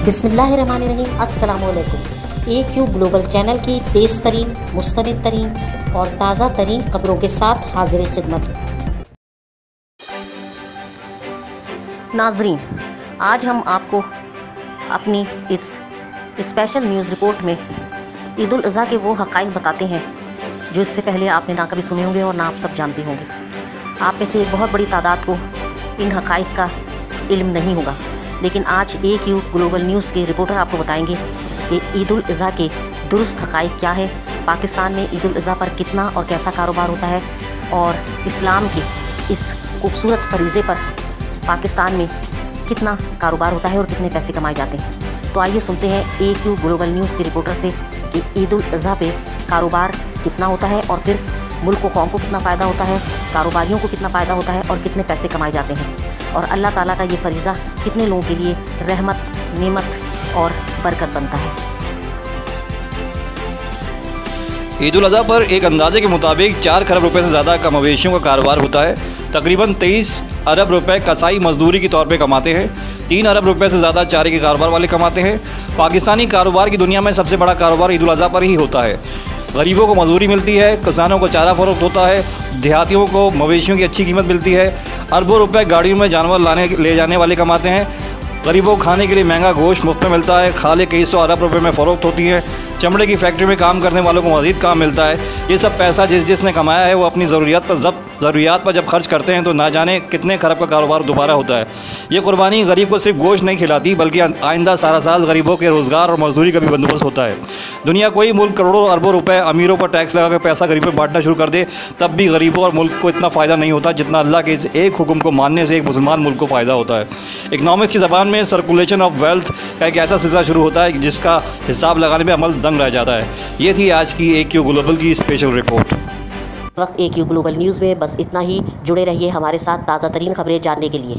बिस्मिल्लाहिर्रहमानिर्रहीम। अस्सलामुअलैकुम। AQ global channel की तेज़ तरीन, मुस्तनिद तरीन और ताज़ा तरीन खबरों के साथ हाजिर खिदमत। नाजरीन, आज हम आपको अपनी इस स्पेशल न्यूज़ रिपोर्ट में ईद उल अज़हा के वो हक़ाइक़ बताते हैं जो इससे पहले आपने ना कभी सुने होंगे और ना आप सब जानते होंगे। आप में से एक बहुत बड़ी तादाद को इन हक़ाइक़ का इल्म नहीं होगा, लेकिन आज AQ ग्लोबल न्यूज़ के रिपोर्टर आपको बताएंगे कि ईद उल अज़हा के दुरुस्त हक़ाइक़ क्या है, पाकिस्तान में ईद उल अज़हा पर कितना और कैसा कारोबार होता है, और इस्लाम के इस खूबसूरत फरीज़े पर पाकिस्तान में कितना कारोबार होता है और कितने पैसे कमाए जाते हैं। तो आइए सुनते हैं AQ ग्लोबल न्यूज़ के रिपोर्टर से कि ईद उल अज़हा पे कारोबार कितना होता है और फिर मुल्क को कौम को कितना फ़ायदा होता है, कारोबारियों को कितना फ़ायदा होता है और कितने पैसे कमाए जाते हैं, और अल्लाह ताला का ये फरीज़ा कितने लोगों के लिए रहमत, नेमत और बरकत बनता है। ईद उल अज़हा पर एक अंदाजे के मुताबिक 4 खरब रुपए से ज़्यादा का मवेशियों का कारोबार होता है। तकरीबन 23 अरब रुपए कसाई मजदूरी के तौर पे कमाते हैं। 3 अरब रुपए से ज़्यादा चारे के कारोबार वाले कमाते हैं। पाकिस्तानी कारोबार की दुनिया में सबसे बड़ा कारोबार ईद उल अज़हा पर ही होता है। गरीबों को मजदूरी मिलती है, किसानों को चारा फरोख्त होता है, देहातियों को मवेशियों की अच्छी कीमत मिलती है। अरबों रुपए गाड़ियों में जानवर ले जाने वाले कमाते हैं। गरीबों को खाने के लिए महंगा गोश्त मुफ्त में मिलता है। खाले कई सौ अरब रुपए में फ़रोख्त होती है। चमड़े की फैक्ट्री में काम करने वालों को मज़ीद काम मिलता है। ये सब पैसा जिसने कमाया है वो अपनी ज़रूरियात पर जब खर्च करते हैं तो ना जाने कितने खरब का कारोबार दोबारा होता है। ये कुर्बानी गरीब को सिर्फ गोश्त नहीं खिलाती, बल्कि आइंदा सारा साल गरीबों के रोज़गार और मजदूरी का भी बंदोबस्त होता है। दुनिया कोई मुल्क करोड़ों अरबों रुपए अमीरों पर टैक्स लगा कर पैसा गरीबों पर बांटना शुरू कर दे, तब भी गरीबों और मुल्क को इतना फ़ायदा नहीं होता जितना अल्लाह के इस एक हुक्म को मानने से एक मुसलमान मुल्क को फ़ायदा होता है। इकनॉमिक्स की ज़बान में सर्कुलेशन ऑफ वेल्थ का एक ऐसा सिलसिला शुरू होता है जिसका हिसाब लगाने में अमल दंग रह जाता है। ये थी आज की AQ ग्लोबल की स्पेशल रिपोर्ट। वक्त AQ ग्लोबल न्यूज़ में बस इतना ही। जुड़े रहिए हमारे साथ ताज़ा तरीन खबरें जानने के लिए।